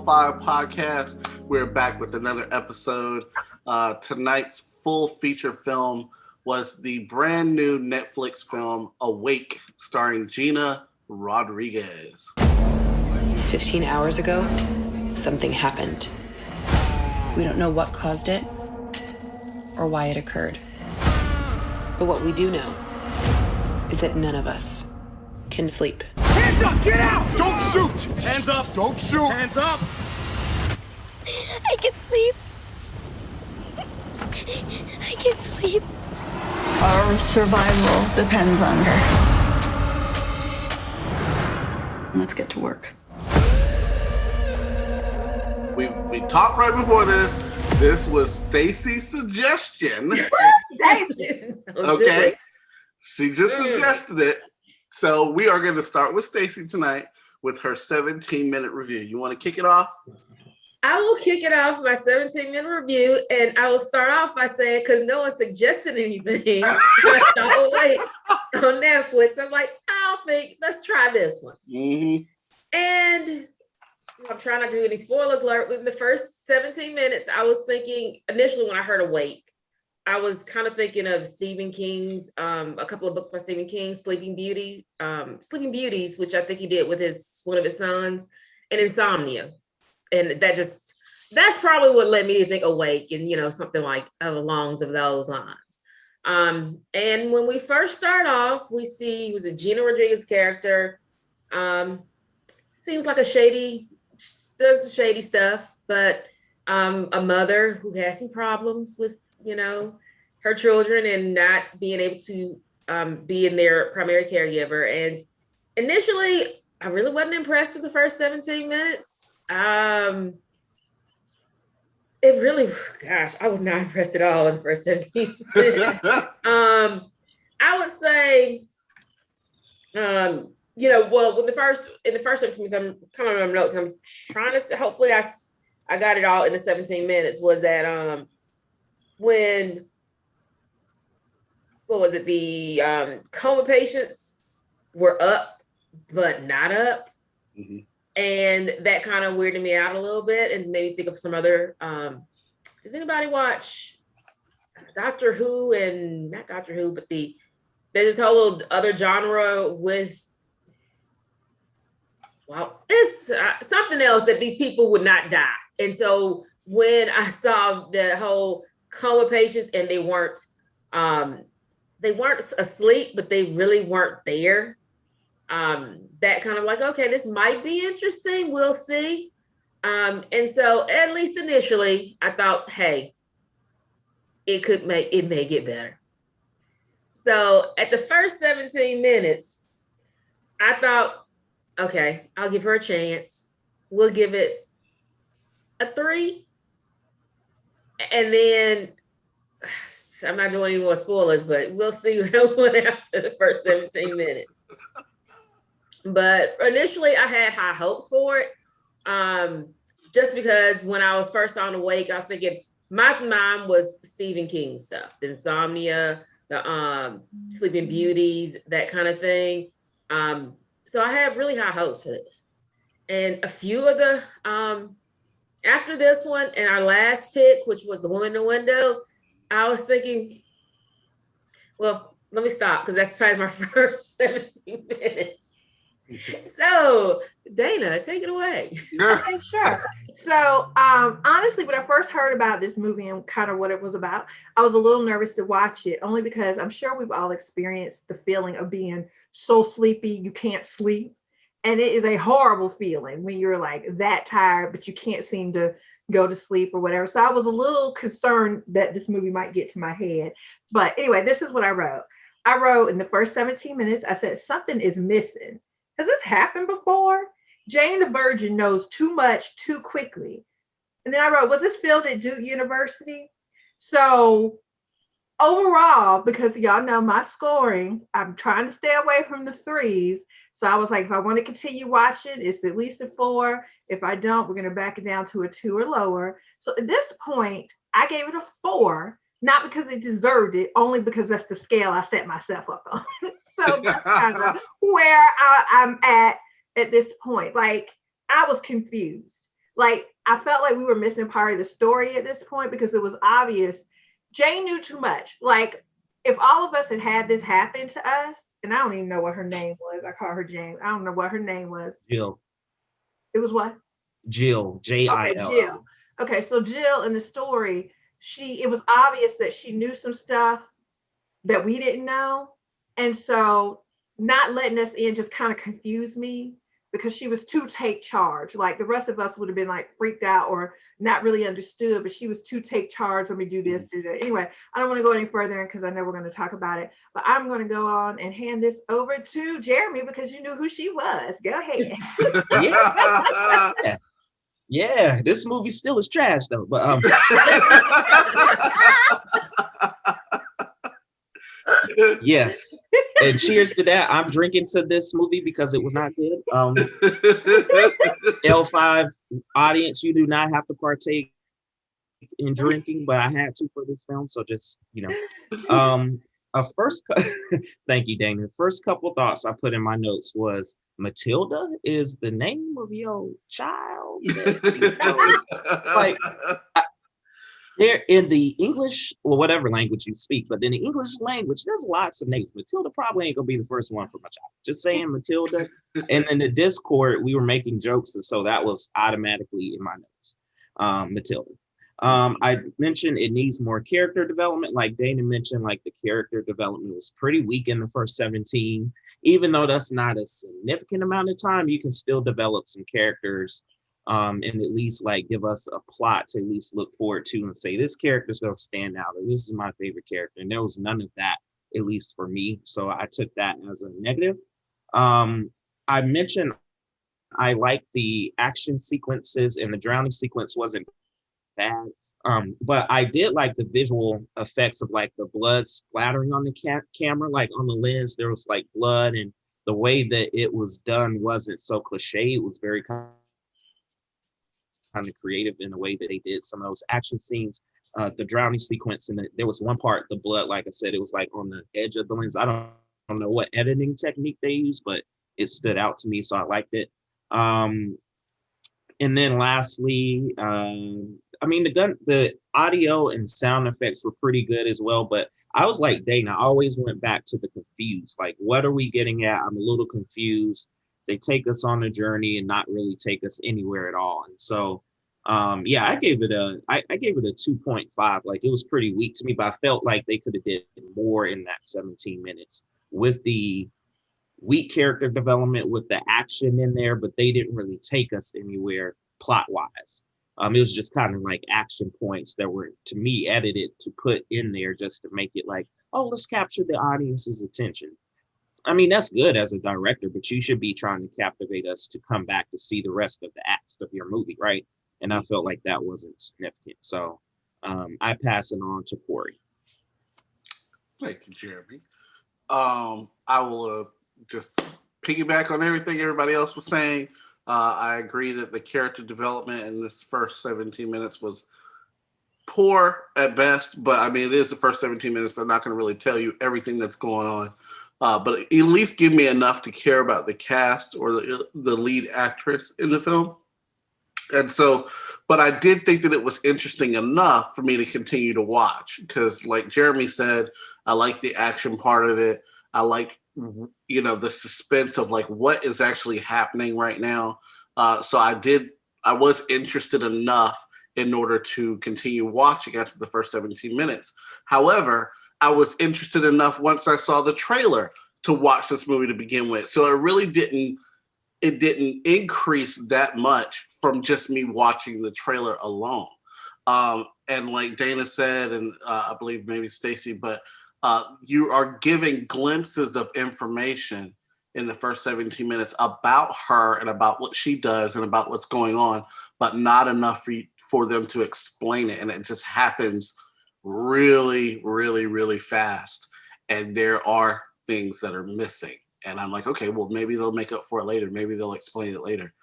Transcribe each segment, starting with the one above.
L-5 podcast. We're back with another episode. Tonight's full feature film was the brand new Netflix film Awake, starring Gina Rodriguez. 15 hours ago, something happened. We don't know what caused it or why it occurred. But what we do know is that none of us can sleep. Hands up! Get out! Don't shoot! Hands up! Don't shoot! Hands up! I can sleep. I can sleep. Our survival depends on her. Let's get to work. We talked right before this. This was Stacy's suggestion. Stacy. Okay. She just suggested it. So we are going to start with Stacy tonight with her 17-minute review. You want to kick it off? I will kick it off my 17-minute review, and I will start off by saying, because no one suggested anything on Netflix, I was like, let's try this one. Mm-hmm. And I'm trying not to do any spoilers alert. Within the first 17 minutes, I was thinking, initially when I heard Awake, I was kind of thinking of Stephen King's, a couple of books by Stephen King, Sleeping Beauties, which I think he did with one of his sons, and Insomnia. And that's probably what led me to think Awake and, something like along those lines. And when we first start off, we see, it was a Gina Rodriguez character. Seems like does some shady stuff, but a mother who has some problems with, her children and not being able to be in their primary caregiver. And initially, I really wasn't impressed with the first 17 minutes. I was not impressed at all in the first 17 minutes. I would say, in the first 17 minutes, I'm coming on my notes. I'm trying to, hopefully I got it all in the 17 minutes, was that when, what was it? The coma patients were up, but not up. Mm-hmm. And that kind of weirded me out a little bit and made me think of some other, does anybody watch Doctor Who and not Doctor Who, but there's this whole little other genre with, it's something else that these people would not die. And so when I saw the whole coma patients and they weren't asleep, but they really weren't there. That kind of like, okay, this might be interesting. We'll see. And so at least initially I thought, hey, it may get better. So at the first 17 minutes, I thought, okay, I'll give her a chance. We'll give it a 3. And then I'm not doing any more spoilers, but we'll see what went after the first 17 minutes. But initially, I had high hopes for it, just because when I was first on Awake, I was thinking my mind was Stephen King stuff, the Insomnia, the Sleeping Beauties, that kind of thing. So I had really high hopes for this. And a few of the, after this one and our last pick, which was The Woman in the Window, I was thinking, well, let me stop because that's probably my first 17 minutes. So, Dana, take it away. Okay, sure. So, honestly, when I first heard about this movie and kind of what it was about, I was a little nervous to watch it, only because I'm sure we've all experienced the feeling of being so sleepy you can't sleep. And it is a horrible feeling when you're like that tired, but you can't seem to go to sleep or whatever. So I was a little concerned that this movie might get to my head. But anyway, this is what I wrote. I wrote in the first 17 minutes, I said, something is missing. Has this happened before? Jane the Virgin knows too much too quickly. And then I wrote, was this filmed at Duke University? So overall, because y'all know my scoring, I'm trying to stay away from the 3s. So I was like, if I want to continue watching, it's at least a 4. If I don't, we're going to back it down to a 2 or lower. So at this point, I gave it a 4, not because it deserved it, only because that's the scale I set myself up on. So that's kind of where I'm at this point. Like, I was confused. Like, I felt like we were missing part of the story at this point because it was obvious Jane knew too much. Like, if all of us had this happen to us, and I don't even know what her name was. I call her Jane. I don't know what her name was. Jill. It was what? Jill. Okay, Jill. Jill. Okay, so Jill in the story, it was obvious that she knew some stuff that we didn't know. And so not letting us in just kind of confused me because she was too take charge. Like the rest of us would have been like freaked out or not really understood, but she was too take charge. Let me do this, do that. Anyway, I don't want to go any further because I know we're going to talk about it, but I'm going to go on and hand this over to Jeremy because you knew who she was. Go ahead. Yeah. Yeah, this movie still is trash though, but yes. And cheers to that. I'm drinking to this movie because it was not good. L-5 audience, you do not have to partake in drinking, but I had to for this film, so just, thank you, Dana. First couple thoughts I put in my notes was Matilda is the name of your child. Like they're in the English or whatever language you speak, but in the English language, there's lots of names. Matilda probably ain't gonna be the first one for my child. Just saying Matilda. And in the Discord, we were making jokes, and so that was automatically in my notes. Matilda. I mentioned it needs more character development. Like Dana mentioned, like the character development was pretty weak in the first 17. Even though that's not a significant amount of time, you can still develop some characters and at least like give us a plot to at least look forward to and say, this character's gonna stand out, or this is my favorite character. And there was none of that, at least for me. So I took that as a negative. I mentioned I liked the action sequences, and the drowning sequence wasn't bad. But I did like the visual effects of like the blood splattering on the camera, like on the lens, there was like blood, and the way that it was done wasn't so cliche. It was very kind of creative in the way that they did some of those action scenes. The drowning sequence, and there was one part, the blood, like I said, it was like on the edge of the lens. I don't know what editing technique they used, but it stood out to me, so I liked it. And then lastly, I mean, the audio and sound effects were pretty good as well, but I was like Dana, I always went back to the confused. Like, what are we getting at? I'm a little confused. They take us on a journey and not really take us anywhere at all. And so, yeah, I gave it a 2.5. Like, it was pretty weak to me, but I felt like they could have did more in that 17 minutes with the weak character development, with the action in there, but they didn't really take us anywhere plot wise. It was just kind of like action points that were, to me, edited to put in there just to make it like, oh, let's capture the audience's attention. I mean, that's good as a director, but you should be trying to captivate us to come back to see the rest of the acts of your movie, right? And I felt like that wasn't significant. So I pass it on to Corey. Thank you, Jeremy. I will just piggyback on everything everybody else was saying. I agree that the character development in this first 17 minutes was poor at best, but I mean, it is the first 17 minutes. They're not going to really tell you everything that's going on, but at least give me enough to care about the cast or the lead actress in the film. And so, but I did think that it was interesting enough for me to continue to watch because, like Jeremy said, I like the action part of it. I like, the suspense of like what is actually happening right now. So I was interested enough in order to continue watching after the first 17 minutes. However, I was interested enough once I saw the trailer to watch this movie to begin with. So it really didn't increase that much from just me watching the trailer alone. And like Dana said, and I believe maybe Stacy, but you are giving glimpses of information in the first 17 minutes about her and about what she does and about what's going on, but not enough for them to explain it. And it just happens really, really, really fast. And there are things that are missing. And I'm like, okay, well, maybe they'll make up for it later. Maybe they'll explain it later.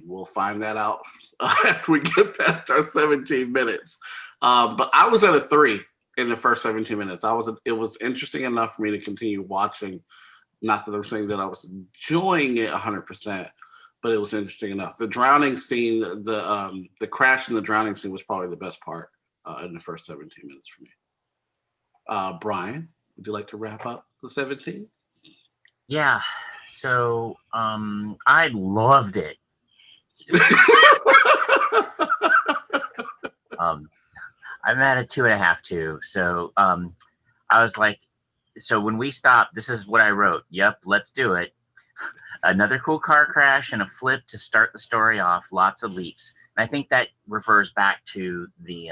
We'll find that out after we get past our 17 minutes. But I was at a 3 in the first 17 minutes. It was interesting enough for me to continue watching. Not that I'm saying that I was enjoying it 100%, but it was interesting enough. The drowning scene, the crash and the drowning scene was probably the best part in the first 17 minutes for me. Brian, would you like to wrap up the 17? Yeah. So I loved it. I'm at a 2.5 too. So I was like, so when we stopped, this is what I wrote. Yep, let's do it. Another cool car crash and a flip to start the story off. Lots of leaps. And I think that refers back to the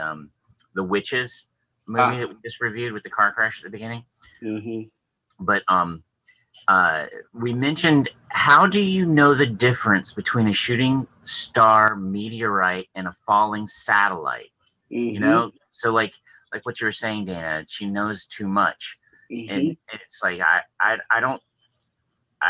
Witches movie that we just reviewed with the car crash at the beginning. Mm-hmm. But we mentioned, how do you know the difference between a shooting star meteorite and a falling satellite? Mm-hmm. You know, so like what you were saying, Dana, she knows too much. Mm-hmm. And it's like I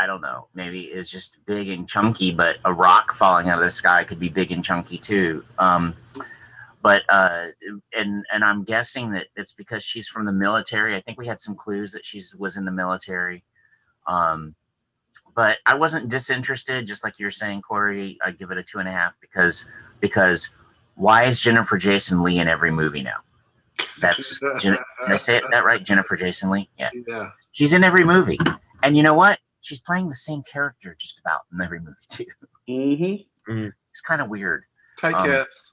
don't know, maybe it's just big and chunky, but a rock falling out of the sky could be big and chunky too. But I'm guessing that it's because she's from the military. I think we had some clues that she was in the military. But I wasn't disinterested, just like you were saying, Corey. I'd give it a 2.5 because why is Jennifer Jason Leigh in every movie now? That's did I say that right? Jennifer Jason Leigh? Yeah. She's in every movie. And you know what? She's playing the same character just about in every movie too. Mm-hmm. Mm-hmm. It's kind of weird. Typecast.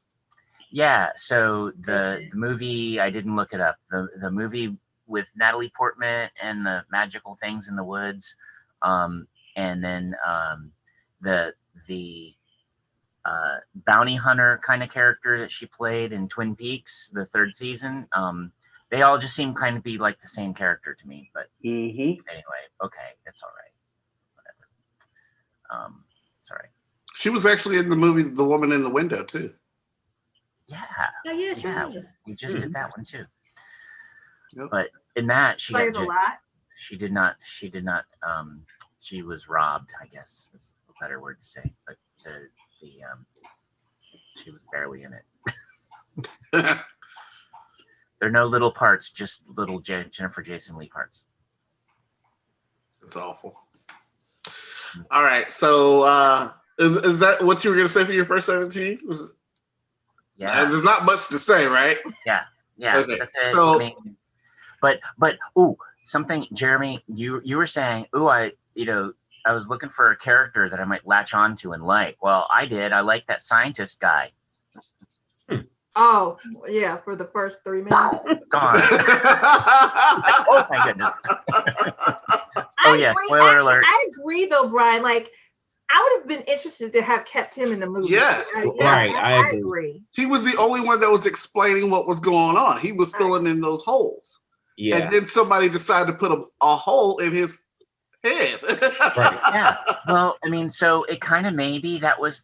Yeah, so the movie, I didn't look it up. The movie with Natalie Portman and the magical things in the woods, and then the bounty hunter kind of character that she played in Twin Peaks, the 3rd season. They all just seem kind of be like the same character to me. But anyway, okay, it's all right. Whatever. It's all right. She was actually in the movie The Woman in the Window too. Yeah. Oh, yeah, she Yeah. was. We just did that one too. Yep. But in that she Plays a lot. She did not she was robbed, I guess is a better word to say. But she was barely in it. There are no little parts, just little Jennifer Jason Leigh parts. It's awful. All right, so is that what you were gonna say for your first 17? Yeah. There's not much to say, right? Yeah. Okay. That's it. So, I mean, but something, Jeremy, you were saying, I was looking for a character that I might latch onto and like. Well, I did. I like that scientist guy. Oh, yeah, for the first 3 minutes. Gone. Oh my goodness. Oh yeah, spoiler alert. I agree though, Brian. Like, I would have been interested to have kept him in the movie. Yes. Right, I agree. He was the only one that was explaining what was going on. He was filling in those holes. Yeah. And then somebody decided to put a hole in his head. Right. Yeah. Well, I mean, so it kind of maybe that was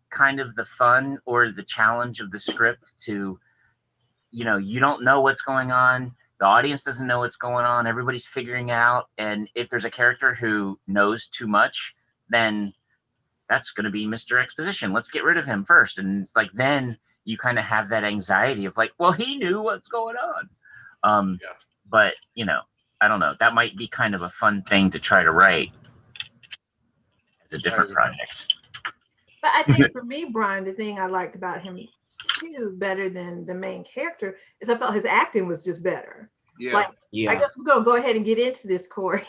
kind of the fun or the challenge of the script to, you don't know what's going on. The audience doesn't know what's going on. Everybody's figuring it out. And if there's a character who knows too much, then that's going to be Mr. Exposition. Let's get rid of him first. And it's like, then you kind of have that anxiety of like, well, he knew what's going on. But, I don't know. That might be kind of a fun thing to try to write as a different project. But I think for me, Brian, the thing I liked about him too, better than the main character, is I felt his acting was just better. Yeah. Like, I guess we're gonna go ahead and get into this, Corey.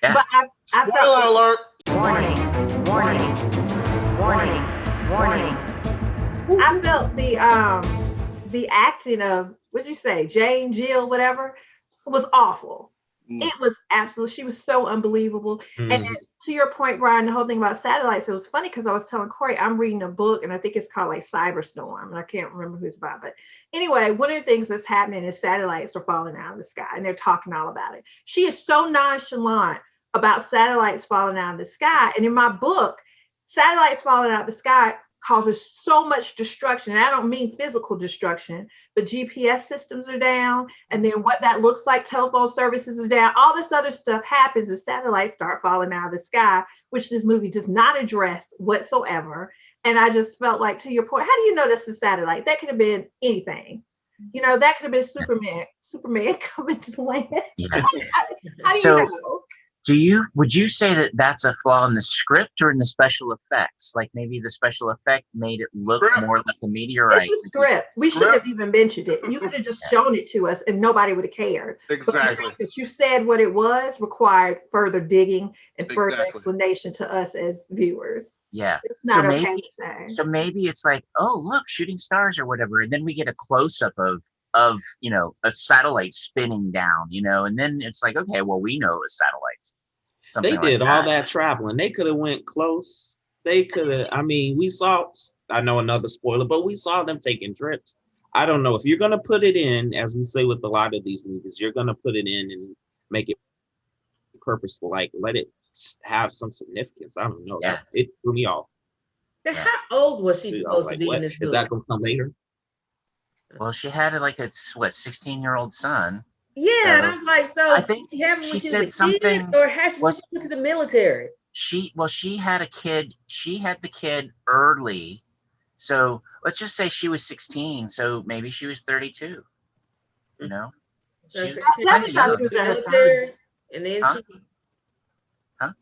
Yeah. But I Spoiler felt alert. Warning. I felt the acting of, what'd you say, Jane, Jill, whatever, was awful. It was absolutely, she was so unbelievable. And to your point, Brian, the whole thing about satellites, it was funny because I was telling Corey, I'm reading a book and I think it's called like Cyberstorm, and I can't remember who it's by. But anyway, one of the things that's happening is satellites are falling out of the sky and they're talking all about it. She is so nonchalant about satellites falling out of the sky. And in my book, satellites falling out of the sky causes so much destruction. And I don't mean physical destruction, but GPS systems are down. And then what that looks like, telephone services are down. All this other stuff happens as satellites start falling out of the sky, which this movie does not address whatsoever. And I just felt like, to your point, how do you know that's a satellite? That could have been anything. That could have been Superman coming to land. Yeah. How do you know? Would you say that that's a flaw in the script or in the special effects? Like maybe the special effect made it look Script. more like a It's meteorite. a script. We shouldn't have even mentioned it. You could have just shown it to us and nobody would have cared. Exactly. But that you said what it was required further digging and further Exactly. explanation to us as viewers. Yeah. It's not So okay maybe, to say. so maybe it's like, oh, look, shooting stars or whatever. And then we get a close up of, a satellite spinning down, and then it's like, okay, well, we know it's satellites. They Something did like all that traveling. They could have went close. They could have. I mean, we saw. I know another spoiler, but we saw them taking trips. I don't know if you're gonna put it in, as we say with a lot of these movies, you're gonna put it in and make it purposeful. Like let it have some significance. I don't know. Yeah. It threw me off. Now, how old was she I was supposed to like, be in what this is movie? that gonna come later? Well, she had like a 16-year-old son. Yeah, So, and I was like, so I think you have when she she said was a kid, something- or has when was- she went to the military? She had a kid. She had the kid early. So let's just say she was 16. So maybe she was 32. You know, So she was she kind of definitely thought young. she was the at her military, and then Huh?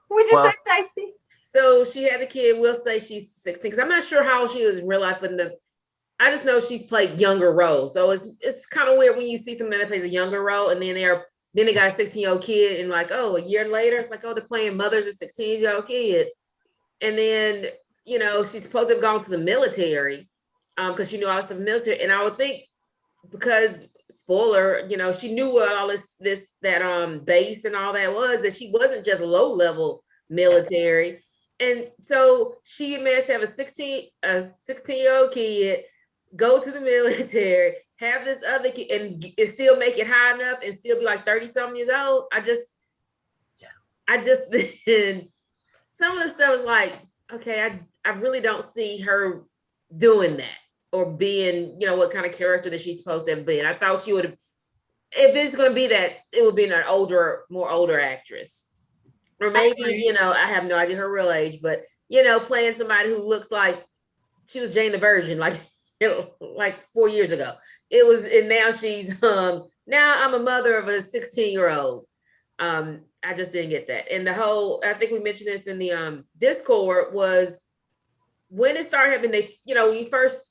Would you Well- say, Stacey? so she had the kid. We'll say she's 16, because I'm not sure how old she is in real life, but I just know she's played younger roles. So it's kind of weird when you see somebody that plays a younger role, and then they got a 16-year-old kid, and like, oh, a year later, it's like, oh, they're playing mothers of 16-year-old kids. And then, she's supposed to have gone to the military, because she knew all this stuff in the military. And I would think, because spoiler, she knew what all that base and all that was, that she wasn't just low-level military. And so she managed to have a 16-year-old kid go to the military, have this other kid, and still make it high enough and still be like 30-something years old. I just then some of the stuff was like, okay, I really don't see her doing that or being, what kind of character that she's supposed to have been. I thought she would have, if it's going to be that, it would be an more older actress. Or maybe, I have no idea her real age, but, playing somebody who looks like she was Jane the Virgin, like 4 years ago. And now she's, now I'm a mother of a 16-year-old. I just didn't get that. And I think we mentioned this in the Discord, was when it started happening,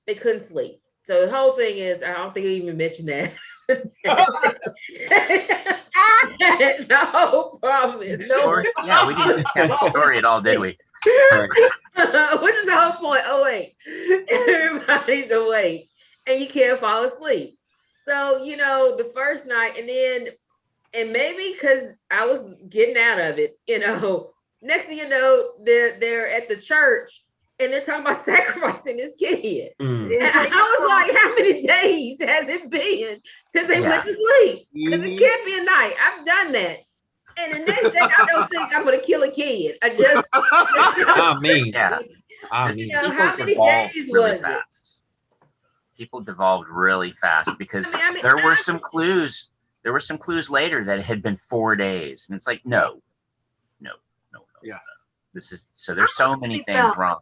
they couldn't sleep. So the whole thing is, I don't think we even mentioned that. The whole problem is we didn't have the story at all, did we? Which is the whole point. Oh wait, everybody's awake and you can't fall asleep. So the first night, and maybe because I was getting out of it, next thing you know, they're at the church and they're talking about sacrificing this kid. And I was like, how many days has it been since they went to sleep? Because it can't be a night. I've done that. And the next day, I don't think I'm going to kill a kid. I just. I mean. How many days was it? People devolved really fast because there were some clues. There were some clues later that it had been 4 days. And it's like, no. Yeah. There's so many things wrong.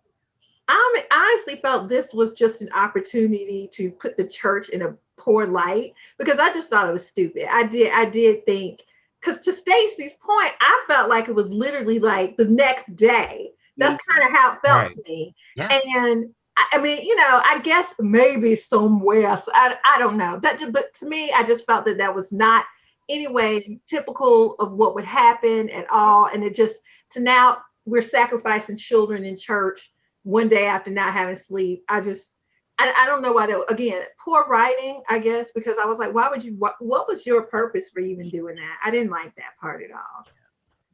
I honestly felt this was just an opportunity to put the church in a poor light, because I just thought it was stupid. I did think, because to Stacey's point, I felt like it was literally like the next day. That's kind of how it felt to me. Yeah. And I mean, I guess maybe somewhere, so I don't know. But to me, I just felt that was not anyway typical of what would happen at all. And it just, now we're sacrificing children in church one day after not having sleep. I don't know why that, again, poor writing, I guess, because I was like, why would you, what was your purpose for even doing that? I didn't like that part at all.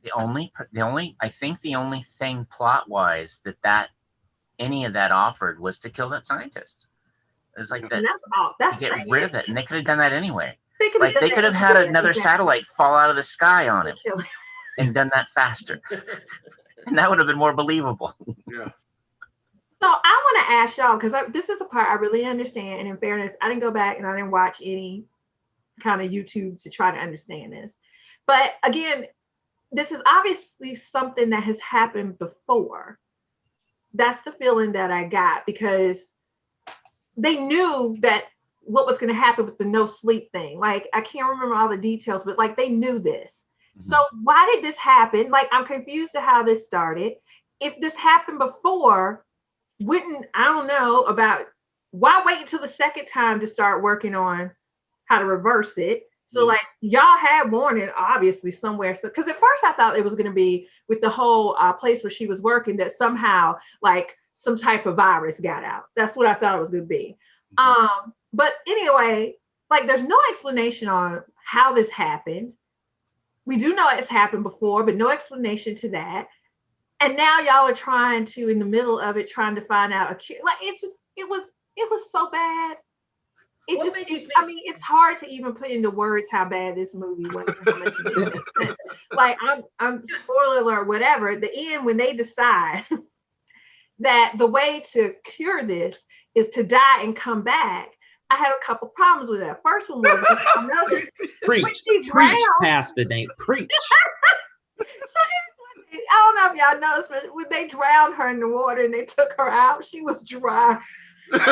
I think the only thing plot wise that any of that offered was to kill that scientist. It's like that. And that's all. That's get rid of it. And they could have done that anyway. They could have had another satellite fall out of the sky on him and done that faster. And that would have been more believable. Yeah. So I want to ask y'all, because this is a part I really understand. And in fairness, I didn't go back and I didn't watch any kind of YouTube to try to understand this. But again, this is obviously something that has happened before. That's the feeling that I got, because they knew that what was going to happen with the no sleep thing. Like, I can't remember all the details, but like they knew this. So why did this happen? Like, I'm confused to how this started. If this happened before, I don't know about, why wait until the second time to start working on how to reverse it? So like y'all had warning obviously somewhere. So because at first I thought it was going to be with the whole place where she was working, that somehow like some type of virus got out. That's what I thought it was going to be. But anyway, like there's no explanation on how this happened. We do know it's happened before, but no explanation to that. And now y'all are trying to, in the middle of it, trying to find out a cure. Like it was so bad. I mean, it's hard to even put into words how bad this movie was. How much it didn't make sense. Like I'm spoiler alert, whatever. At the end, when they decide that the way to cure this is to die and come back, I had a couple problems with that. First one was preach, Pastor Nate, preach. I don't know if y'all noticed, but when they drowned her in the water and they took her out, she was dry. I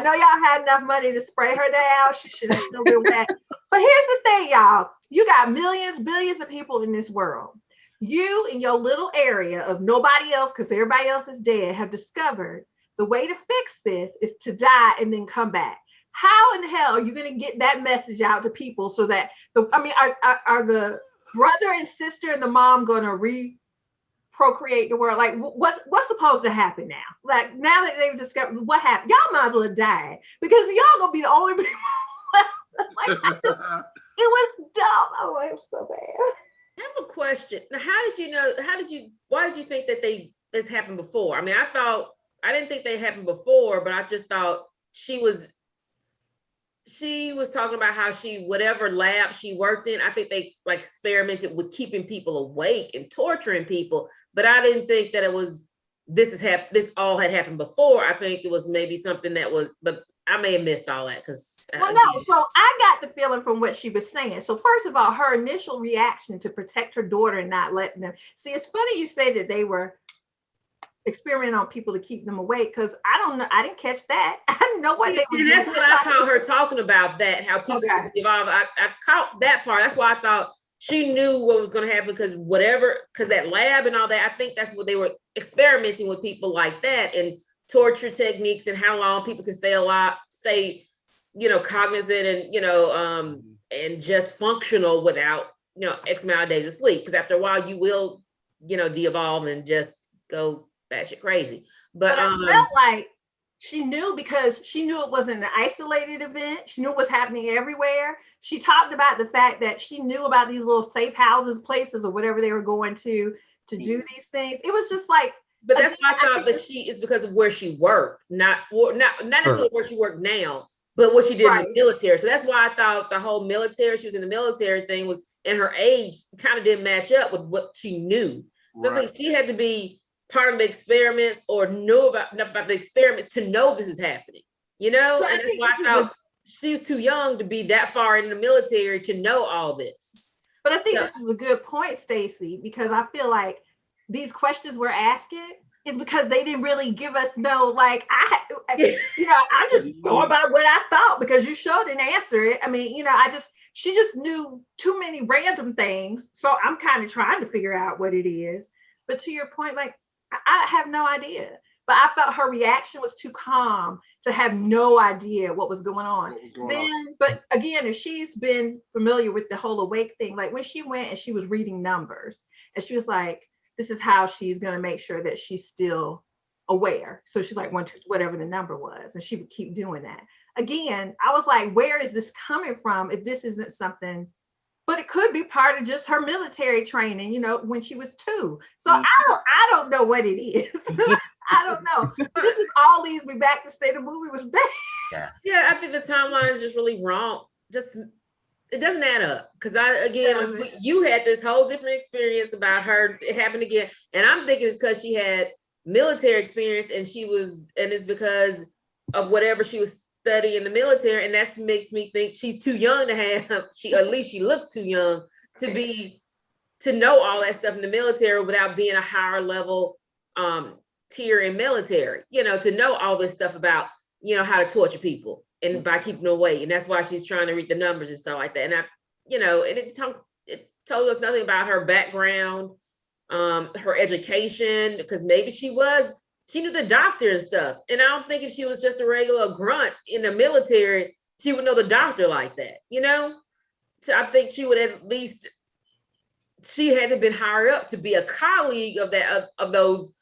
know y'all had enough money to spray her down. She should have still been wet. But here's the thing, y'all. You got millions, billions of people in this world. You in your little area of nobody else, because everybody else is dead, have discovered the way to fix this is to die and then come back. How in the hell are you going to get that message out to people so that are the brother and sister and the mom going to procreate the world? Like what's supposed to happen now? Like now that they've discovered what happened, y'all might as well die because y'all gonna be the only people left. Like it was dumb. Oh, it was so bad. I have a question. Now, why did you think that this happened before? I mean, I didn't think they happened before, but I just thought she was talking about how whatever lab she worked in, I think they like experimented with keeping people awake and torturing people. But I didn't think that it was, this all had happened before. I think it was maybe something that was, but I may have missed all that because. Well, no, so I got the feeling from what she was saying. So first of all, her initial reaction to protect her daughter and not letting them. See, it's funny you say that they were experimenting on people to keep them awake because I don't know. I didn't catch that. I didn't know what they were doing. That's what I caught her talking about, that how people evolve. I caught that part. That's why I thought she knew what was going to happen because that lab and all that, I think that's what they were experimenting with people like that and torture techniques and how long people can stay alive, stay, cognizant and, and just functional without, X amount of days of sleep. Because after a while you will, de-evolve and just go batshit crazy. But I felt like she knew because she knew it wasn't an isolated event. She knew it was happening everywhere. She talked about the fact that she knew about these little safe houses, places, or whatever they were going to do these things. It was just like. But that's why I thought that she is because of where she worked, not necessarily where she worked now, but what she did in the military. So that's why I thought the whole military, she was in the military thing was, and her age kind of didn't match up with what she knew. So I think she had to be part of the experiments or know enough about the experiments to know this is happening, So and that's why I thought she was too young to be that far in the military to know all this. But I think this is a good point, Stacey, because I feel like these questions we're asking is because they didn't really give us I'm just going by what I thought because you sure didn't answer it. I mean, she just knew too many random things. So I'm kind of trying to figure out what it is. But to your point, like, I have no idea. But I felt her reaction was too calm to have no idea what was going on. But again, if she's been familiar with the whole awake thing, like when she went and she was reading numbers and she was like, this is how she's going to make sure that she's still aware. So she's like 1, 2, whatever the number was. And she would keep doing that. Again, I was like, where is this coming from if this isn't something, but it could be part of just her military training, when she was 2. So I don't know what it is. I don't know. This just all leads me back to say the movie was bad. Yeah, I think the timeline is just really wrong. It doesn't add up because you had this whole different experience about her. It happened again, and I'm thinking it's because she had military experience and it's because of whatever she was studying in the military, and that makes me think she's too young to have. At least she looks too young to know all that stuff in the military without being a higher level tier in military. To know all this stuff about how to torture people. and by keeping her awake. And that's why she's trying to read the numbers and stuff like that. And and it told us nothing about her background, her education, because maybe she knew the doctor and stuff. And I don't think if she was just a regular grunt in the military, she would know the doctor like that, So I think she would at least, she had to have been higher up to be a colleague of those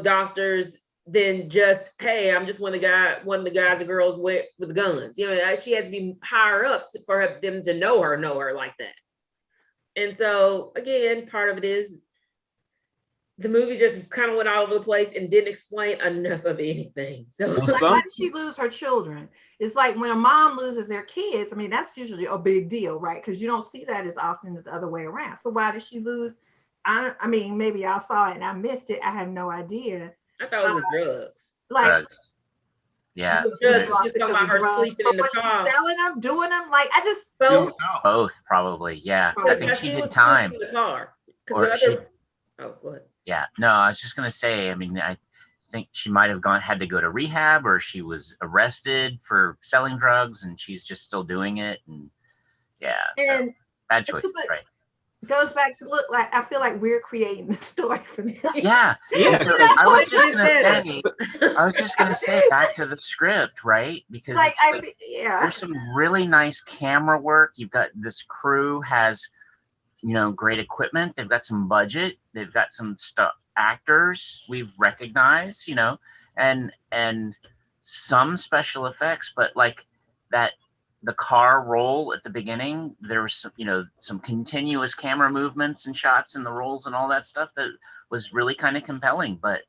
doctors than just, hey, I'm just one of the guys and girls with guns. She had to be higher up for them to know her like that. And so again, part of it is the movie just kind of went all over the place and didn't explain enough of anything. So why did she lose her children? It's like when a mom loses their kids, I mean, that's usually a big deal, right? Because you don't see that as often as the other way around. So why did she lose? I mean, maybe I saw it and I missed it. I have no idea. I thought it was drugs. Drugs. Yeah. Just talking about her sleeping in the car. She selling them, doing them. Like, I just both probably. Yeah. Both. I think she did time. In the car. Or go ahead. Yeah. No, I was just gonna say. I mean, I think she might have had to go to rehab, or she was arrested for selling drugs, and she's just still doing it. And yeah. And so, bad choice. Right. Goes back to look like I feel like we're creating the story for them. Yeah. So I was just gonna say back to the script, right? Because there's some really nice camera work. You've got this crew has, great equipment. They've got some budget. They've got some actors we've recognized, and some special effects, but like that. The car roll at the beginning, there was some continuous camera movements and shots and the rolls and all that stuff that was really kind of compelling. But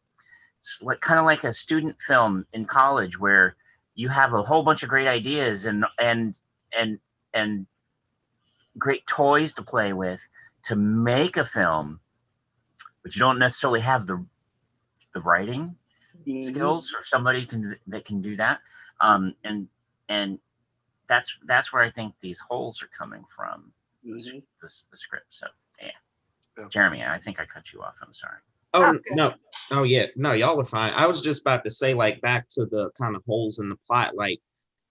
it's kind of like a student film in college where you have a whole bunch of great ideas and great toys to play with to make a film, but you don't necessarily have the writing skills or somebody that can do that. And that's where I think these holes are coming from, the script. So yeah. Jeremy, I think I cut you off. I'm sorry. Oh, okay. No. Oh yeah. No, y'all are fine. I was just about to say, like, back to the kind of holes in the plot. Like,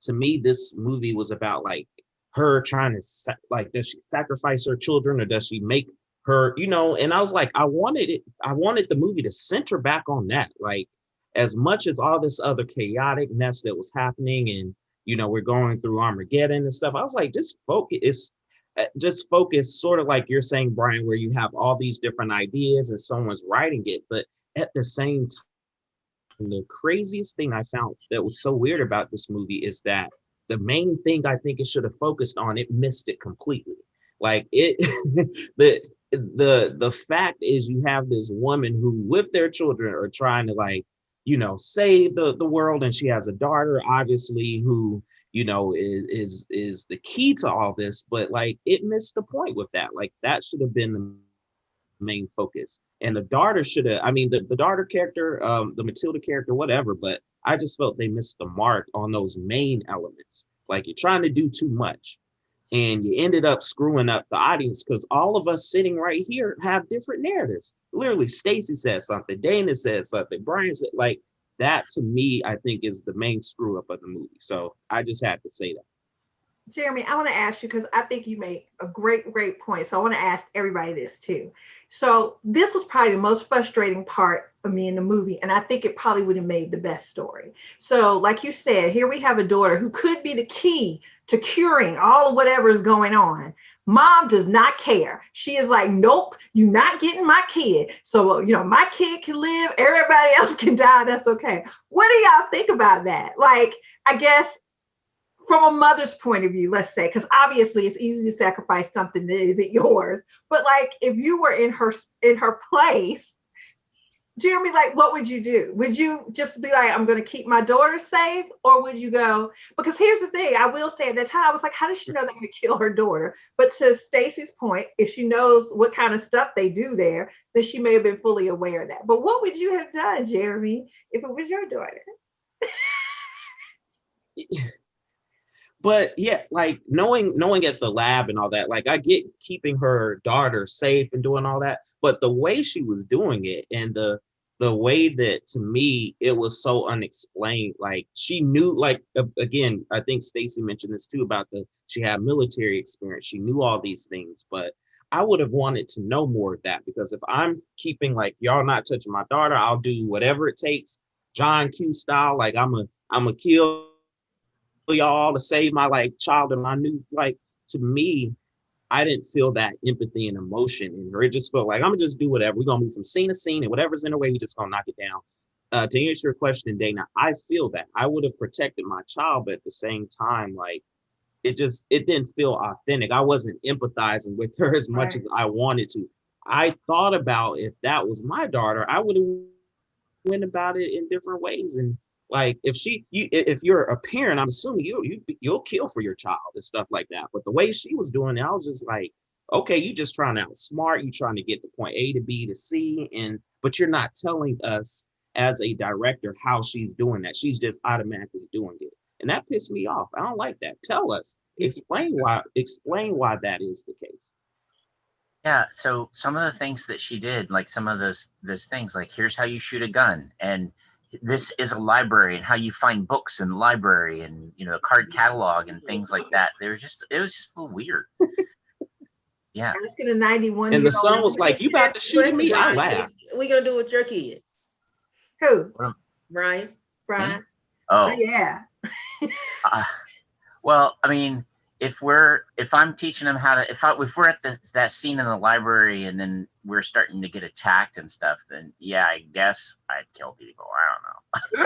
to me, this movie was about like her trying to does she sacrifice her children or does she make her, and I was like, I wanted the movie to center back on that. Like, as much as all this other chaotic mess that was happening and we're going through Armageddon and stuff. I was like, just focus, sort of like you're saying, Brian, where you have all these different ideas and someone's writing it. But at the same time, the craziest thing I found that was so weird about this movie is that the main thing I think it should have focused on, it missed it completely. Like the fact is you have this woman who with their children are trying to save the world, and she has a daughter, obviously, who is the key to all this, but like it missed the point with that. Like, that should have been the main focus, and the daughter should have, the daughter character, the Matilda character, whatever, but I just felt they missed the mark on those main elements. Like, you're trying to do too much and you ended up screwing up the audience, because all of us sitting right here have different narratives. Literally, Stacy says something, Dana says something, Brian said, like, that to me, I think, is the main screw up of the movie. So I just had to say that. Jeremy, I want to ask you, because I think you make a great point. So I want to ask everybody this too. So this was probably the most frustrating part of me in the movie, and I think it probably would have made the best story. So like you said, here we have a daughter who could be the key to curing all of whatever is going on. Mom does not care. She is like, nope, you're not getting my kid. So, my kid can live, everybody else can die, that's okay. What do y'all think about that? Like, I guess from a mother's point of view, let's say, because obviously it's easy to sacrifice something that isn't yours. But like, if you were in her place, Jeremy, like, what would you do? Would you just be like, I'm going to keep my daughter safe? Or would you go, because here's the thing, I will say at that time, I was like, how does she know they're going to kill her daughter? But to Stacy's point, if she knows what kind of stuff they do there, then she may have been fully aware of that. But what would you have done, Jeremy, if it was your daughter? But yeah, like knowing at the lab and all that, like, I get keeping her daughter safe and doing all that, but the way she was doing it and the the way that, to me, it was so unexplained. Like, she knew, like, again, I think Stacy mentioned this too about she had military experience. She knew all these things, but I would have wanted to know more of that, because if I'm keeping, like, y'all not touching my daughter, I'll do whatever it takes, John Q style. Like, I'm a kill y'all to save my, like, child and my new, like, to me, I didn't feel that empathy and emotion in her. It just felt like, I'm gonna just do whatever. We're gonna move from scene to scene, and whatever's in the way, we just gonna knock it down. To answer your question, Dana, I feel that I would have protected my child, but at the same time, like, it didn't feel authentic. I wasn't empathizing with her as much as I wanted to. I thought about, if that was my daughter, I would have went about it in different ways. And like, if you're a parent, I'm assuming you'll kill for your child and stuff like that. But the way she was doing it, I was just like, okay, you just trying to outsmart, you trying to get to point A to B to C, but you're not telling us as a director how she's doing that. She's just automatically doing it. And that pissed me off. I don't like that. Tell us, explain why that is the case. Yeah, so some of the things that she did, like some of those things, like, here's how you shoot a gun, and this is a library, and how you find books in the library, and a card catalog and things like that. It was just a little weird. Yeah. Asking a 91. And the son was like, "You about to shoot me?" I laughed. What you gonna do with your kids? Who? Brian. Brian. Oh yeah. Well, I mean, if I'm teaching them how to, if we're at that scene in the library and then we're starting to get attacked and stuff, then yeah, I guess I'd kill people. I don't know.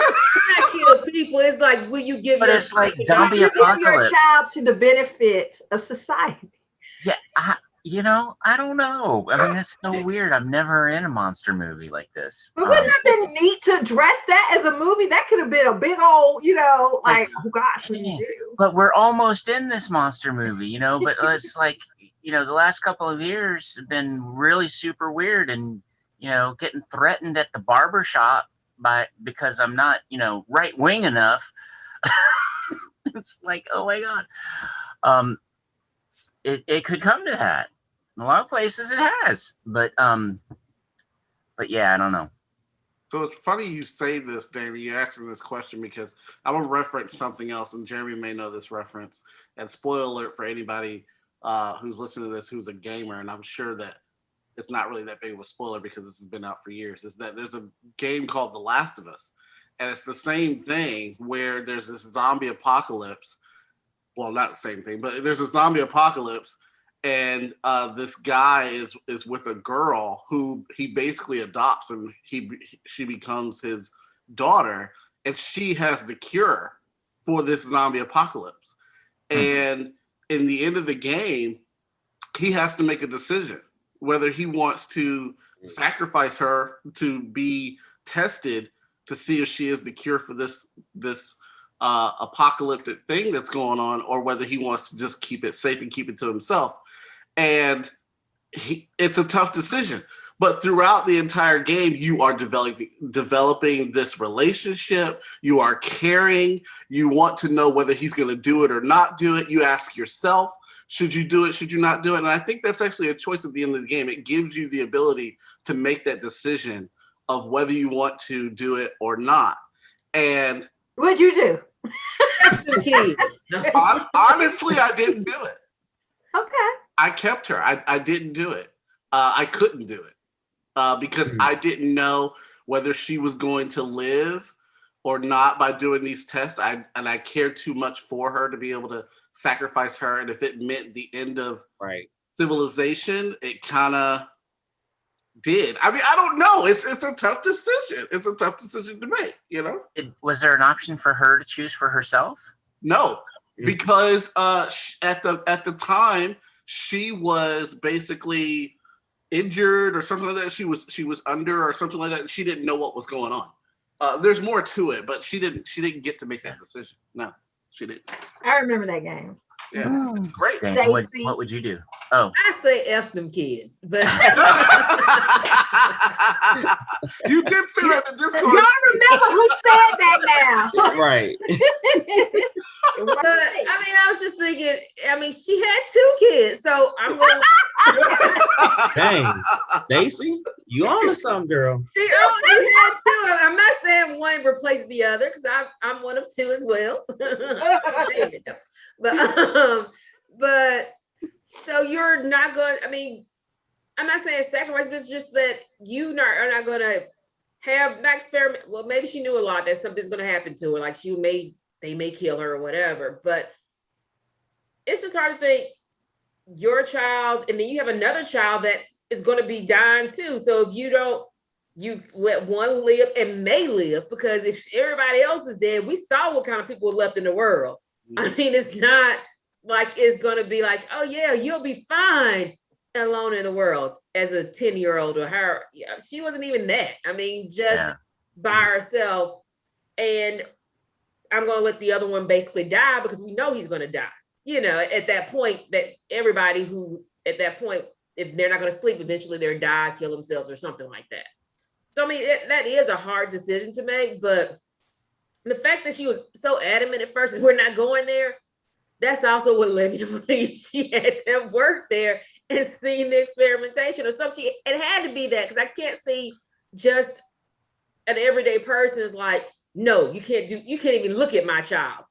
Not kill people. It's like, will you give? But it's like zombie apocalypse. Give your child to the benefit of society. Yeah, I don't know. I mean, it's so weird. I'm never in a monster movie like this. But wouldn't it have been neat to address that as a movie? That could have been a big old, like, oh gosh, what do you do? But we're almost in this monster movie, but it's like, the last couple of years have been really super weird, and, getting threatened at the barber shop because I'm not, right wing enough. It's like, oh my God. It could come to that. In a lot of places it has, but yeah, I don't know. So it's funny you say this, Danny. You're asking this question because I'm gonna reference something else, and Jeremy may know this reference. And spoiler alert for anybody who's listening to this who's a gamer, and I'm sure that it's not really that big of a spoiler because this has been out for years. Is that there's a game called The Last of Us, and it's the same thing where there's this zombie apocalypse. Well, not the same thing, but there's a zombie apocalypse, and this guy is with a girl who he basically adopts, and she becomes his daughter, and she has the cure for this zombie apocalypse. And in the end of the game, he has to make a decision whether he wants to sacrifice her to be tested to see if she is the cure for this apocalyptic thing that's going on, or whether he wants to just keep it safe and keep it to himself. And it's a tough decision. But throughout the entire game, you are developing this relationship. You are caring. You want to know whether he's going to do it or not do it. You ask yourself, should you do it? Should you not do it? And I think that's actually a choice at the end of the game. It gives you the ability to make that decision of whether you want to do it or not. And what'd you do? Honestly, I didn't do it. Okay. I kept her. I didn't do it. I couldn't do it because I didn't know whether she was going to live or not by doing these tests. I cared too much for her to be able to sacrifice her. And if it meant the end of civilization, it kind of did. I mean, I don't know. It's a tough decision. It's a tough decision to make, Was there an option for her to choose for herself? No, because at the time she was basically injured or something like that. She was under or something like that. And she didn't know what was going on. There's more to it, but she didn't get to make that decision. No, she didn't. I remember that game. Yeah, great. Dang, what would you do? Oh, I say F them kids. But you did say that in Discord. Y'all remember who said that now? Right. But I mean, I was just thinking. I mean, she had 2 kids, so I'm going. Dang, Stacy, you on to something, girl? She had replace the other because I'm one of two as well. But so you're not going. I mean, I'm not saying sacrifice, but it's just that are not going to have that experiment. Well, maybe she knew a lot that something's going to happen to her, like they may kill her or whatever. But it's just hard to think your child, and then you have another child that is going to be dying too. So if you let one live and may live, because if everybody else is dead, we saw what kind of people were left in the world. I mean, it's not like it's going to be like, oh yeah, you'll be fine alone in the world as a 10-year-old or her. Yeah, she wasn't even that. I mean, just by herself. And I'm going to let the other one basically die because we know he's going to die. You know, at that point, that everybody who at that point, if they're not going to sleep, eventually they'll die, kill themselves or something like that. So, I mean, that is a hard decision to make, but the fact that she was so adamant at first, we're not going there, that's also what led me to believe she had to have worked there and seen the experimentation or something. It had to be that, because I can't see just an everyday person is like, no, you can't even look at my child.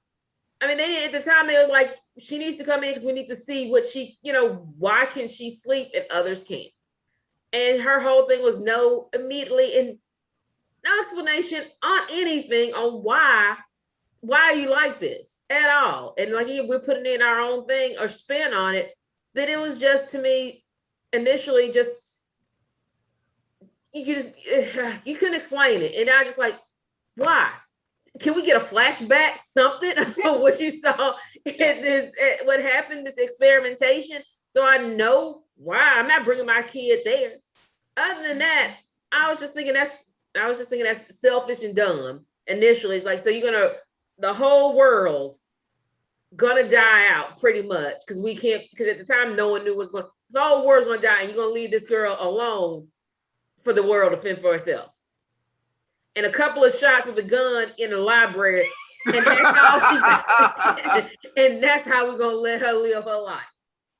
I mean, they didn't at the time, they were like, she needs to come in because we need to see what she, why can she sleep and others can't? And her whole thing was no immediately and no explanation on anything on why you like this at all. And like we're putting in our own thing or spin on it, that it was just, to me, initially just, you couldn't explain it. And I just like, why? Can we get a flashback, something of what you saw in this, what happened, this experimentation? So I know why I'm not bringing my kid there. Other than that, I was just thinking that's selfish and dumb. Initially, it's like, so the whole world gonna die out pretty much because at the time no one knew the whole world's gonna die, and you're gonna leave this girl alone for the world to fend for herself. And a couple of shots with a gun in the library, and that's how we're gonna let her live her life.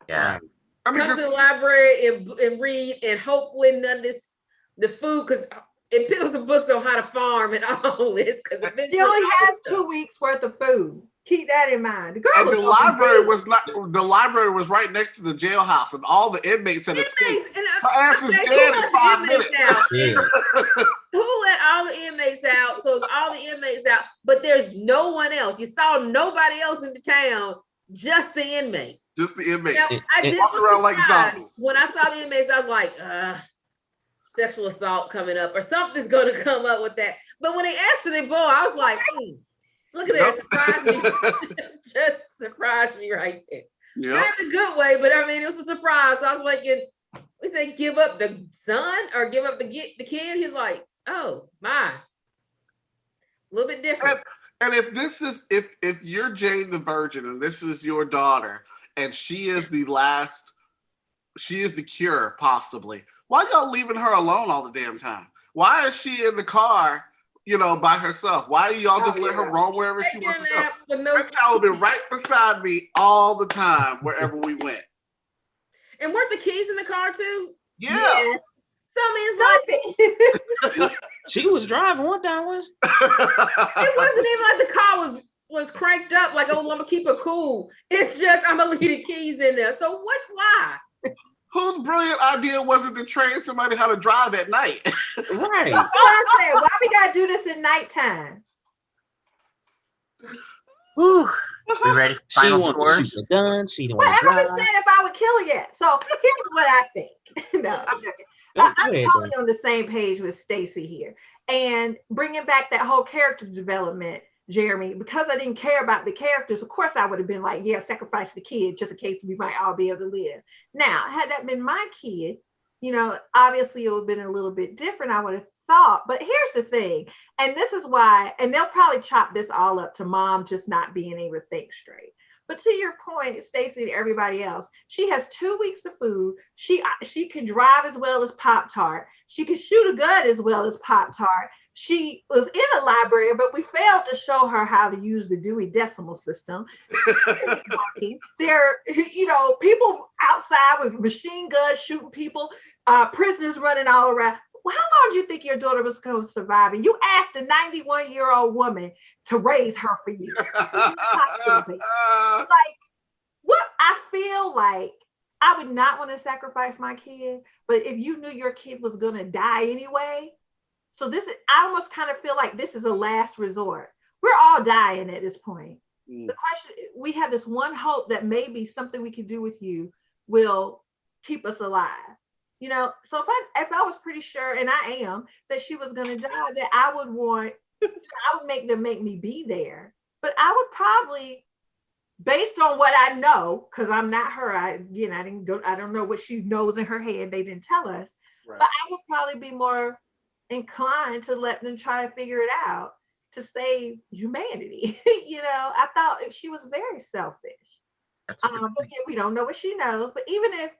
Yeah. Come to the library and read, and hopefully none of the food, because it pick up some books on how to farm and all this. Because he only has 2 weeks worth of food. Keep that in mind. The library was right next to the jailhouse, and all the inmates had escaped. Her ass is dead in 5 minutes. Who let all the inmates out? So it's all the inmates out, but there's no one else. You saw nobody else in the town, just the inmates. Just the inmates. Now, I did walk around like zombies. When I saw the inmates, I was like, sexual assault coming up, or something's going to come up with that. But when they asked for their boy, I was like, look at that, surprised me. Just surprised me right there. Yep. Not in a good way, but I mean, it was a surprise. So I was like, we say give up the son or give up the kid. He's like, oh my, a little bit different. And if this is if you're Jane the Virgin and this is your daughter and she is the cure possibly, why y'all leaving her alone all the damn time? Why is she in the car, by herself? Why do y'all just let her roam wherever she wants to go? Her child will be right beside me all the time wherever we went. And weren't the keys in the car too? Yeah. So I mean, it's like she was driving one time. It wasn't even like the car was cranked up like, oh, I'm gonna keep her cool. It's just I'm gonna leave the keys in there. So what? Why? Whose brilliant idea was it to train somebody how to drive at night? Right. That's what I said. Why we gotta do this at nighttime? Whew. We ready for final scores? She done. She don't I want to drive. haven't said if I would kill her yet. So here's what I think. No, I'm joking. I'm totally on the same page with Stacey here. And bringing back that whole character development, Jeremy, because I didn't care about the characters, of course I would have been like, yeah, sacrifice the kid just in case we might all be able to live. Now, had that been my kid, obviously it would have been a little bit different, I would have thought. But here's the thing, and this is why, and they'll probably chop this all up to mom just not being able to think straight. But to your point, Stacey and everybody else, she has 2 weeks of food. She can drive as well as Pop-Tart. She can shoot a gun as well as Pop-Tart. She was in a library, but we failed to show her how to use the Dewey Decimal System. There, people outside with machine guns shooting people, prisoners running all around. long do you think your daughter was going to survive? And you asked a 91-year-old woman to raise her for you. Like, what I feel like, I would not want to sacrifice my kid, but if you knew your kid was going to die anyway, so I almost kind of feel like this is a last resort. We're all dying at this point. The question, we have this one hope that maybe something we can do with you will keep us alive. You know, so if I was pretty sure, and I am, that she was going to die, then I would make them make me be there. But I would probably, based on what I know, because I'm not her, I don't know what she knows in her head. They didn't tell us, right. But I would probably be more inclined to let them try to figure it out to save humanity. You know, I thought she was very selfish. But yeah, we don't know what she knows. But even if,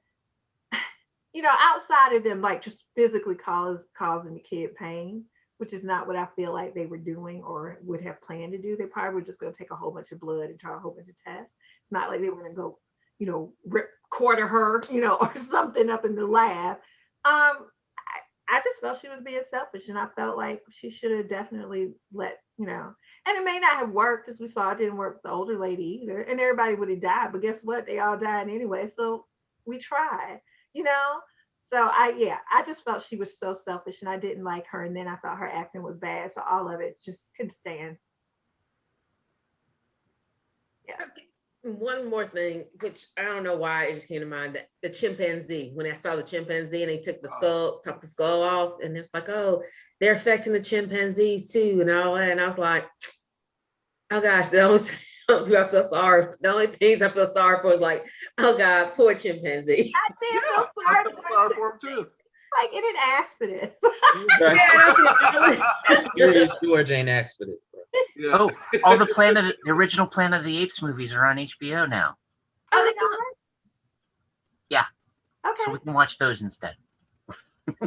you know, outside of them, like just physically causing the kid pain, which is not what I feel like they were doing or would have planned to do. They probably were just going to take a whole bunch of blood and try a whole bunch of tests. It's not like they were going to go, you know, quarter her, you know, or something up in the lab. I just felt she was being selfish, and I felt like she should have definitely let, you know, and it may not have worked, as we saw, it didn't work with the older lady either, and everybody would have died, but guess what? They all died anyway, so we tried, you know? So I just felt she was so selfish, and I didn't like her, and then I thought her acting was bad, so all of it just couldn't stand. Yeah. Okay. One more thing, which I don't know why it just came to mind, that the chimpanzee, when I saw the chimpanzee and they took the skull off, and it's like, oh, they're affecting the chimpanzees too, and all that. And I was like, oh gosh, the only things I feel sorry for is like, oh God, poor chimpanzee. I did feel sorry for him too. Like, it didn't ask for this. George ain't asked for this, bro. Yeah. Oh, all the original Planet of the Apes movies are on HBO now. Oh, they are? Yeah. Okay. So we can watch those instead. It's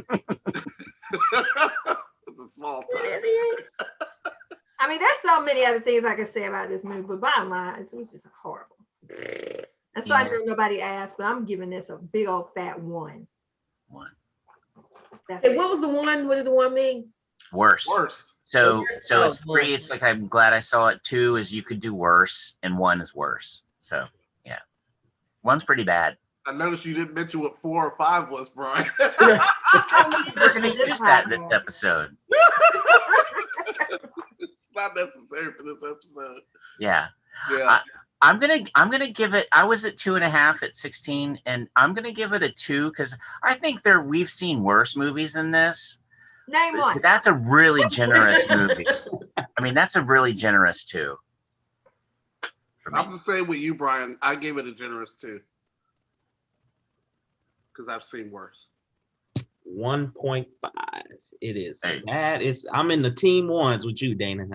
a small time. I mean, there's so many other things I could say about this movie, but bottom line, it was just horrible. And so I know nobody asked, but I'm giving this a big old fat 1. Hey, what was the one? What did the one mean? Worse. So it's 3. It's like, I'm glad I saw it. 2 is you could do worse, and 1 is worse. So yeah, 1's pretty bad. I noticed you didn't mention what 4 or 5 was, Brian. We're gonna use that in this episode. It's not necessary for this episode. Yeah. I'm gonna give it. I was at 2.5 at 16, and I'm gonna give it a 2 because I think we've seen worse movies than this. Name one. That's a really generous movie. I mean, that's a really generous 2. I'm the same with you, Brian. I gave it a generous 2 because I've seen worse. 1.5. It is. That is. I'm in the team ones with you, Dana.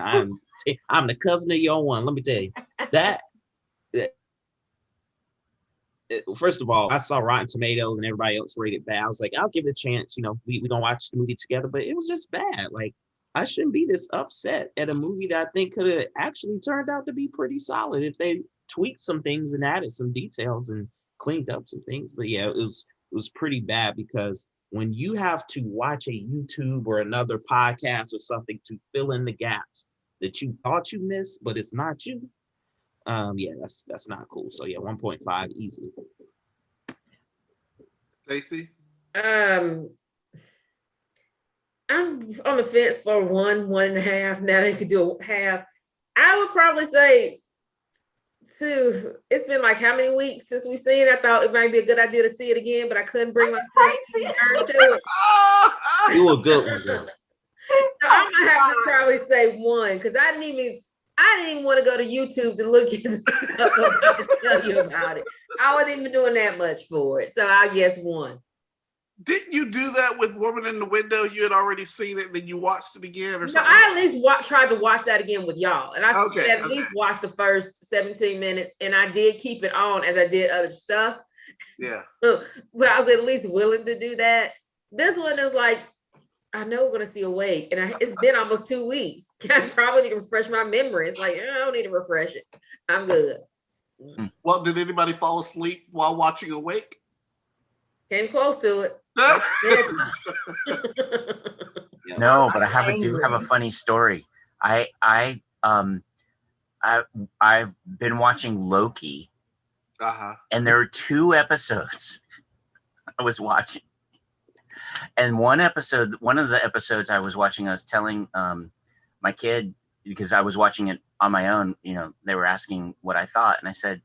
I'm the cousin of your one. Let me tell you that. First of all, I saw Rotten Tomatoes and everybody else rated bad. I was like, I'll give it a chance. You know, we gonna watch the movie together, but it was just bad. Like, I shouldn't be this upset at a movie that I think could have actually turned out to be pretty solid if they tweaked some things and added some details and cleaned up some things. But yeah, it was pretty bad because when you have to watch a YouTube or another podcast or something to fill in the gaps that you thought you missed, but it's not you. Yeah, that's not cool. So yeah, 1.5 easily. Stacey? I'm on the fence for 1.5. Now they could do a half. I would probably say 2. It's been like how many weeks since we've seen it? I thought it might be a good idea to see it again, but I couldn't bring myself to it. You a good one, girl. So I'm gonna have to probably say 1 because I didn't even want to go to YouTube to look at the stuff to tell you about it. I wasn't even doing that much for it. So I guess 1. Didn't you do that with Woman in the Window? You had already seen it, and then you watched it again or something? No, I at least tried to watch that again with y'all. And I at least watched the first 17 minutes, and I did keep it on as I did other stuff. Yeah. But I was at least willing to do that. This one is like, I know we're going to see Awake, and it's been almost 2 weeks. I probably need to refresh my memory. It's like, I don't need to refresh it. I'm good. Well, did anybody fall asleep while watching Awake? Came close to it. No, but I do have a funny story. I've been watching Loki, and there are 2 episodes I was watching, and one of the episodes I was watching, I was telling my kid, because I was watching it on my own. They were asking what I thought, and I said,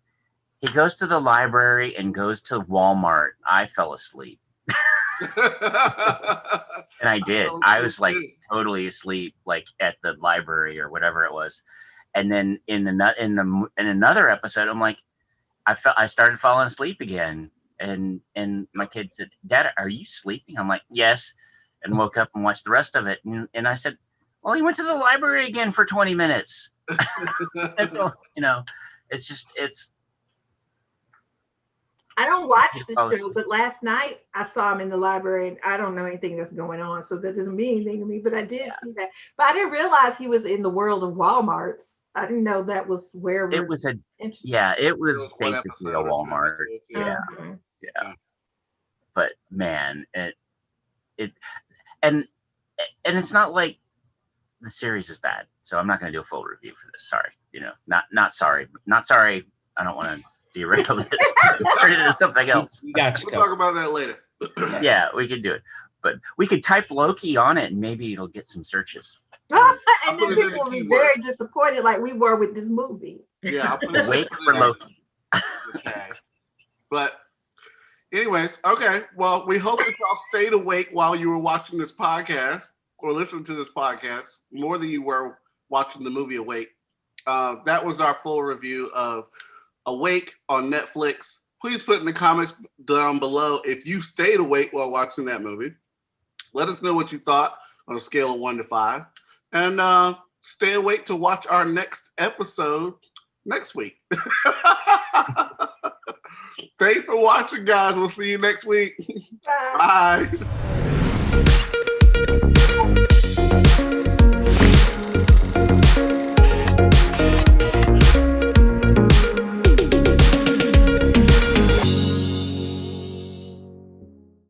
he goes to the library and goes to Walmart. I fell asleep. And I did. I was like totally asleep, like at the library or whatever it was. And then in another episode, I'm like, I started falling asleep again. And my kid said, "Dad, are you sleeping?" I'm like, "Yes," and woke up and watched the rest of it. And I said, "Well, he went to the library again for 20 minutes." So, it's. I don't watch the show, but last night I saw him in the library, and I don't know anything that's going on, so that doesn't mean anything to me. But I did see that. But I didn't realize he was in the world of Walmarts. I didn't know that was where it was it was basically a Walmart. Yeah. But man, it and it's not like the series is bad, so I'm not going to do a full review for this. Sorry, not sorry. I don't want to derail this. Turn it into something else. We'll talk about that later. Yeah, we could do it, but we could type Loki on it, and maybe it'll get some searches. And then people will be very disappointed, like we were with this movie. Yeah, I'll put it Wake for Loki. Okay. But anyways, okay. Well, we hope that y'all stayed awake while you were watching this podcast or listening to this podcast more than you were watching the movie Awake. That was our full review of Awake on Netflix. Please put in the comments down below if you stayed awake while watching that movie. Let us know what you thought on a scale of 1 to 5. And stay awake to watch our next episode next week. Thanks for watching, guys. We'll see you next week. Bye.